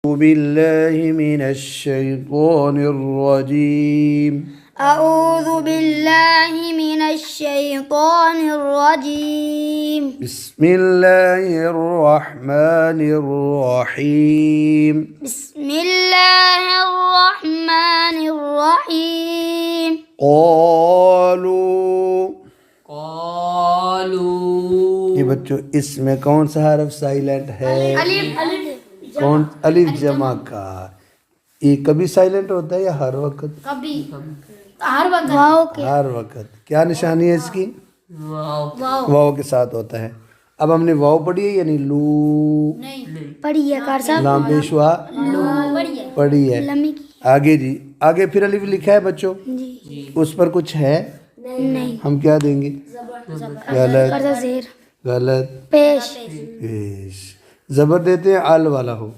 बिल्लाहि मिनश्शैतानिर्रजीम أعوذ بالله من الشيطان الرجيم बिस्मिल्लाहिर्रहमानिर्रहीम بسم الله الرحمن الرحيم क़ालू قالوا ये बच्चों इसमें कौन सा हर्फ साइलेंट है? अलिफ कौन? अलिफ जमा का। ये कभी साइलेंट होता है या हर वक्त? कभी हर वक्त वाव के हर वक्त। क्या निशानी है इसकी? वाव वाव के साथ होता है। अब हमने वाव पढ़ी है यानी लू पढ़ी है कार साहब लाम पेशवा पढ़ी है। लम्मी की आगे जी, आगे फिर अलिफ लिखा है बच्चों, जी उस पर कुछ है? नहीं हम क्या देंगे? गलत कर्जा जेर गलत पेश पेश। जबर देते हैं अल वाला हो।